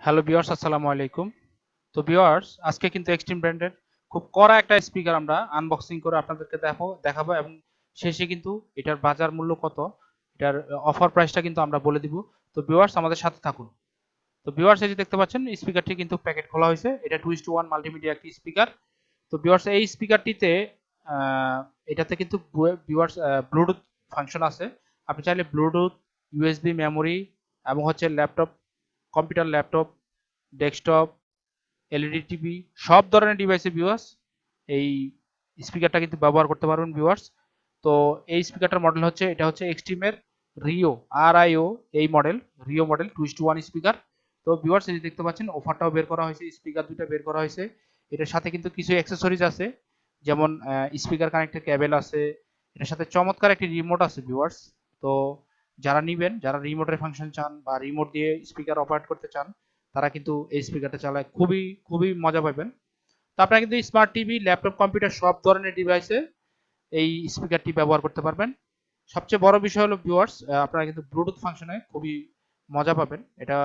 Hello viewers, আসসালামু আলাইকুম। তো ভিউয়ার্স, আজকে কিন্তু এক্সট্রিম ব্র্যান্ডের খুব কড়া একটা স্পিকার আমরা আনবক্সিং করে আপনাদেরকে দেখাবো এবং শেষে কিন্তু এটার বাজার মূল্য কত, এটার অফার প্রাইসটা কিন্তু আমরা বলে দিব। তো ভিউয়ার্স, আমাদের সাথে থাকুন। তো ভিউয়ার্স, এই যে দেখতে পাচ্ছেন স্পিকারটি কিন্তু প্যাকেট খোলা হয়েছে। এটা 2:1 মাল্টিমিডিয়া একটি স্পিকার। তো ভিউয়ার্স, এই স্পিকারটিতে এটাতে কিন্তু ভিউয়ার্স ব্লুটুথ ফাংশন আছে। আপনি চাইলে ব্লুটুথ, ইউএসবি মেমোরি এবং হচ্ছে laptop, computer, laptop, desktop, LED TV সব ধরনের ডিভাইসে ভিউয়ার্স এই স্পিকারটা কিন্তু ব্যবহার করতে পারবেন ভিউয়ার্স। তো এই স্পিকারটার মডেল হচ্ছে, এটা হচ্ছে এক্সট্রিমের রিও, RIO এই মডেল, রিও মডেল 2:1 স্পিকার। তো ভিউয়ার্স, এই যে দেখতে পাচ্ছেন অফারটাও বের করা হয়েছে, স্পিকার দুটো বের করা হয়েছে। এটার সাথে কিন্তু কিছু অ্যাক্সেসরিজ আছে, যেমন স্পিকার কানেক্টের কেবল আছে। এটার সাথে চমৎকার একটি রিমোট আছে ভিউয়ার্স। তো যারা নিবেন, যারা রিমোটের ফাংশন চান বা রিমোট দিয়ে স্পিকার অপারেট করতে চান, তারা কিন্তু এই স্পিকারটা চালায় খুবই খুবই মজা পাবেন। তো আপনারা কিন্তু স্মার্ট টিভি, ল্যাপটপ, কম্পিউটার সব ধরনের ডিভাইসে এই স্পিকারটি ব্যবহার করতে পারবেন। সবচেয়ে বড় বিষয় হলো ভিউয়ার্স, আপনারা কিন্তু ব্লুটুথ ফাংশনে খুবই মজা পাবেন। এটা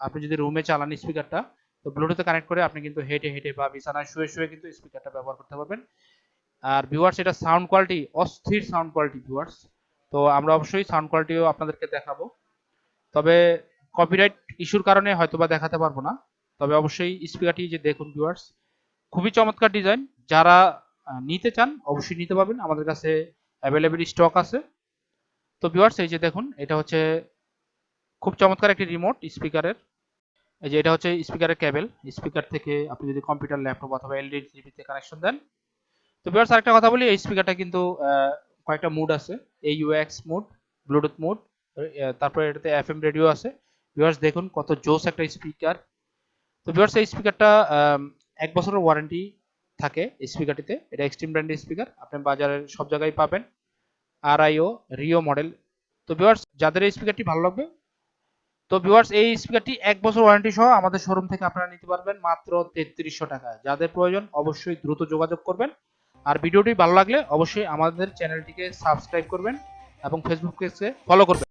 আপনি যদি রুমে চালান স্পিকারটা, তো ব্লুটুথে কানেক্ট করে আপনি কিন্তু হেঁটে হেঁটে বা বিছানায় শুয়ে শুয়ে কিন্তু স্পিকারটা ব্যবহার করতে পারবেন। আর ভিউয়ার্স, এটা সাউন্ড কোয়ালিটি অস্থির সাউন্ড কোয়ালিটি ভিউয়ার্স। তো আমরা অবশ্যই সাউন্ড কোয়ালিটিও আপনাদেরকে দেখাবো। তবে কপিরাইট ইস্যুর কারণে হয়তোবা দেখাতে পারবো না। তবে অবশ্যই স্পিকারটি যে দেখুন ভিউয়ার্স, খুবই চমৎকার ডিজাইন। যারা নিতে চান অবশ্যই নিতে পারবেন, আমাদের কাছে অ্যাভেলেবেল স্টক আছে। তো ভিউয়ার্স, এই যে দেখুন, এটা হচ্ছে খুব চমৎকার একটি রিমোট স্পিকারের। এই যে এটা হচ্ছে স্পিকারের কেবল, স্পিকার থেকে আপনি যদি কম্পিউটার, ল্যাপটপ অথবা এলইডি টিভিতে কানেকশন দেন। তো ভিউয়ার্স, আরেকটা কথা বলি, এই স্পিকারটা কিন্তু কয়েকটা মুড আছে। AUX মুড, ব্লুটুথ মুড, তারপরে এটাতে FM রেডিও আছে। ভিউয়ার্স দেখুন কত জোস একটা স্পিকার। তো ভিউয়ার্স, এই স্পিকারটা 1 বছরের ওয়ারেন্টি থাকে এই স্পিকারটিতে। এটা এক্সট্রিম ব্র্যান্ডের স্পিকার, আপনি বাজারের সব জায়গায় পাবেন। RIO Rio model. তো ভিউয়ার্স, যাদের এই স্পিকারটি ভালো লাগবে, তো ভিউয়ার্স এই স্পিকারটি 1 বছর ওয়ারেন্টি সহ আমাদের শোরুম থেকে আপনারা নিতে পারবেন মাত্র 3300 টাকায়। যাদের প্রয়োজন অবশ্যই দ্রুত যোগাযোগ করবেন। আর ভিডিওটি ভালো লাগলে অবশ্যই আমাদের চ্যানেলটিকে সাবস্ক্রাইব করবেন এবং ফেসবুক পেজকে ফলো করবেন।